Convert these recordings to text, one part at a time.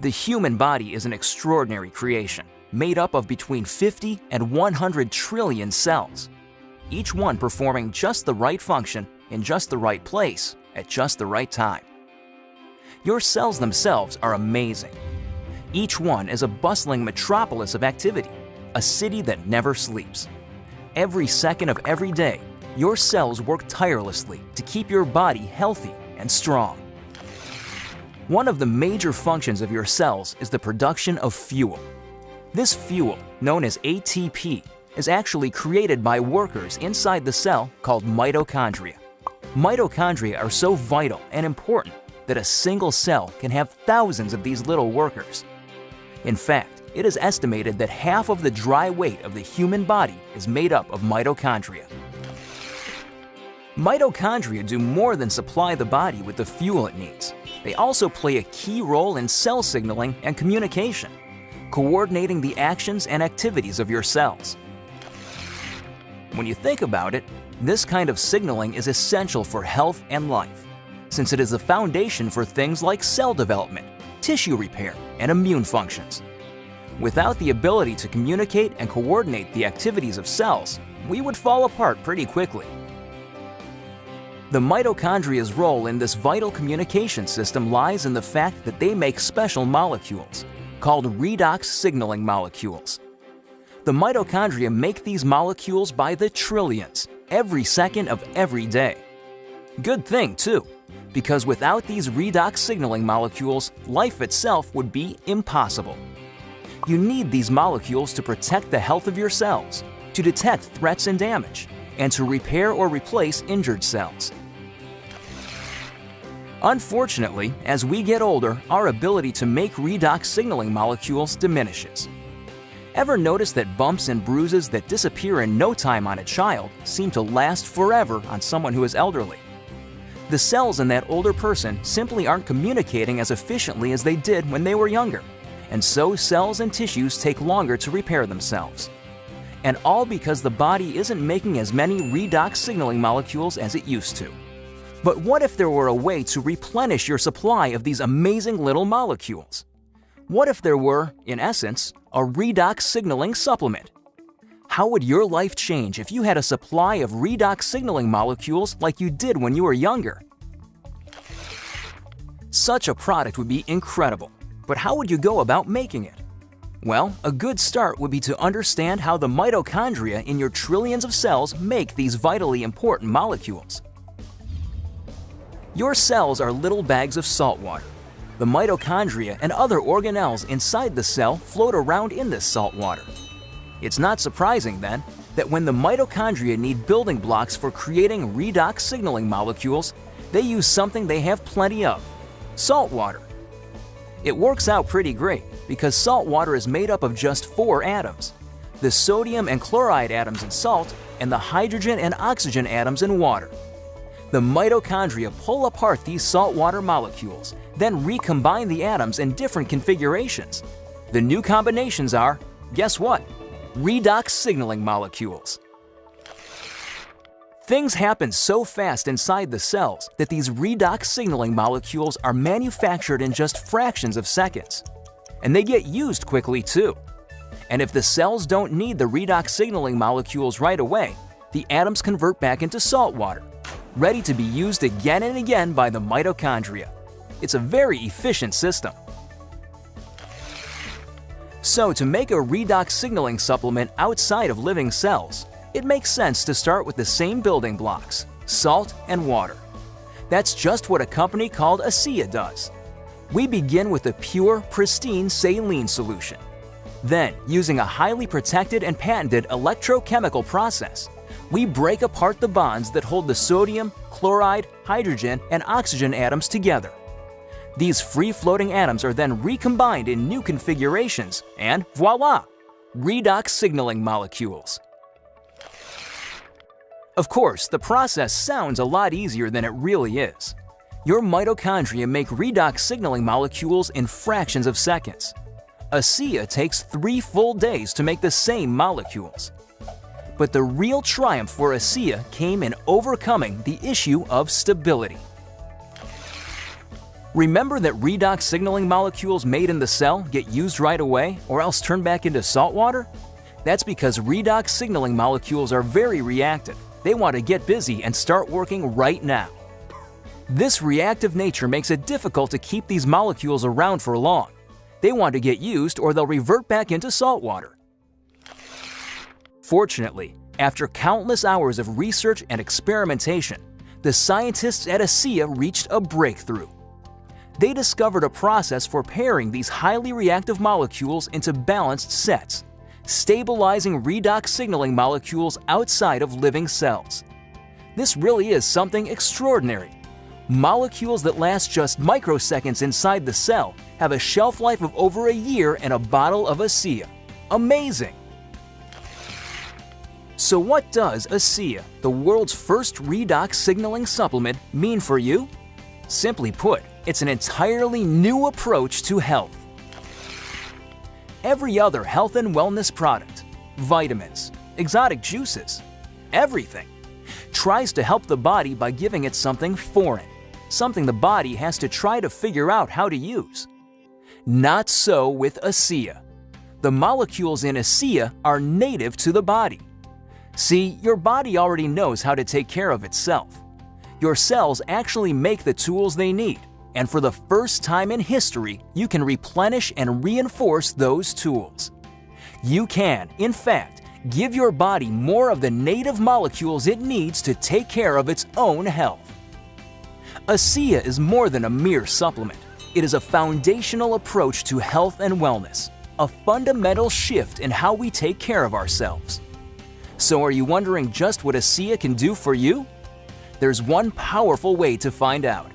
The human body is an extraordinary creation, made up of between 50 and 100 trillion cells, each one performing just the right function in just the right place at just the right time. Your cells themselves are amazing. Each one is a bustling metropolis of activity, a city that never sleeps. Every second of every day, your cells work tirelessly to keep your body healthy and strong. One of the major functions of your cells is the production of fuel. This fuel, known as ATP, is actually created by workers inside the cell called mitochondria. Mitochondria are so vital and important that a single cell can have thousands of these little workers. In fact, it is estimated that half of the dry weight of the human body is made up of mitochondria. Mitochondria do more than supply the body with the fuel it needs. They also play a key role in cell signaling and communication, coordinating the actions and activities of your cells. When you think about it, this kind of signaling is essential for health and life, since it is the foundation for things like cell development, tissue repair, and immune functions. Without the ability to communicate and coordinate the activities of cells, we would fall apart pretty quickly. The mitochondria's role in this vital communication system lies in the fact that they make special molecules, called redox signaling molecules. The mitochondria make these molecules by the trillions, every second of every day. Good thing, too, because without these redox signaling molecules, life itself would be impossible. You need these molecules to protect the health of your cells, to detect threats and damage, and to repair or replace injured cells. Unfortunately, as we get older, our ability to make redox signaling molecules diminishes. Ever notice that bumps and bruises that disappear in no time on a child seem to last forever on someone who is elderly? The cells in that older person simply aren't communicating as efficiently as they did when they were younger, and so cells and tissues take longer to repair themselves. And all because the body isn't making as many redox signaling molecules as it used to. But what if there were a way to replenish your supply of these amazing little molecules? What if there were, in essence, a redox signaling supplement? How would your life change if you had a supply of redox signaling molecules like you did when you were younger? Such a product would be incredible, but how would you go about making it? Well, a good start would be to understand how the mitochondria in your trillions of cells make these vitally important molecules. Your cells are little bags of salt water. The mitochondria and other organelles inside the cell float around in this salt water. It's not surprising, then, that when the mitochondria need building blocks for creating redox signaling molecules, they use something they have plenty of: salt water. It works out pretty great because salt water is made up of just 4 atoms: the sodium and chloride atoms in salt and the hydrogen and oxygen atoms in water. The mitochondria pull apart these saltwater molecules, then recombine the atoms in different configurations. The new combinations are, guess what? Redox signaling molecules. Things happen so fast inside the cells that these redox signaling molecules are manufactured in just fractions of seconds. And they get used quickly too. And if the cells don't need the redox signaling molecules right away, the atoms convert back into salt water, ready to be used again and again by the mitochondria. It's a very efficient system. So to make a redox signaling supplement outside of living cells, it makes sense to start with the same building blocks: salt and water. That's just what a company called ASEA does. We begin with a pure, pristine saline solution. Then, using a highly protected and patented electrochemical process, we break apart the bonds that hold the sodium, chloride, hydrogen, and oxygen atoms together. These free-floating atoms are then recombined in new configurations, and voila! Redox signaling molecules. Of course, the process sounds a lot easier than it really is. Your mitochondria make redox signaling molecules in fractions of seconds. ASEA takes 3 full days to make the same molecules. But the real triumph for ASEA came in overcoming the issue of stability. Remember that redox signaling molecules made in the cell get used right away or else turn back into salt water? That's because redox signaling molecules are very reactive. They want to get busy and start working right now. This reactive nature makes it difficult to keep these molecules around for long. They want to get used or they'll revert back into salt water. Fortunately, after countless hours of research and experimentation, the scientists at ASEA reached a breakthrough. They discovered a process for pairing these highly reactive molecules into balanced sets, stabilizing redox signaling molecules outside of living cells. This really is something extraordinary. Molecules that last just microseconds inside the cell have a shelf life of over a year in a bottle of ASEA. Amazing! So what does ASEA, the world's first redox signaling supplement, mean for you? Simply put, it's an entirely new approach to health. Every other health and wellness product, vitamins, exotic juices, everything, tries to help the body by giving it something foreign, something the body has to try to figure out how to use. Not so with ASEA. The molecules in ASEA are native to the body. See, your body already knows how to take care of itself. Your cells actually make the tools they need, and for the first time in history, you can replenish and reinforce those tools. You can, in fact, give your body more of the native molecules it needs to take care of its own health. ASEA is more than a mere supplement. It is a foundational approach to health and wellness, a fundamental shift in how we take care of ourselves. So are you wondering just what ASEA can do for you? There's one powerful way to find out.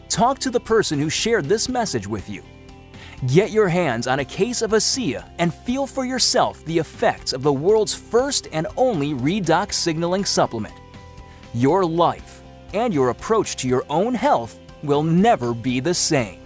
Talk to the person who shared this message with you. Get your hands on a case of ASEA and feel for yourself the effects of the world's first and only redox signaling supplement. Your life and your approach to your own health will never be the same.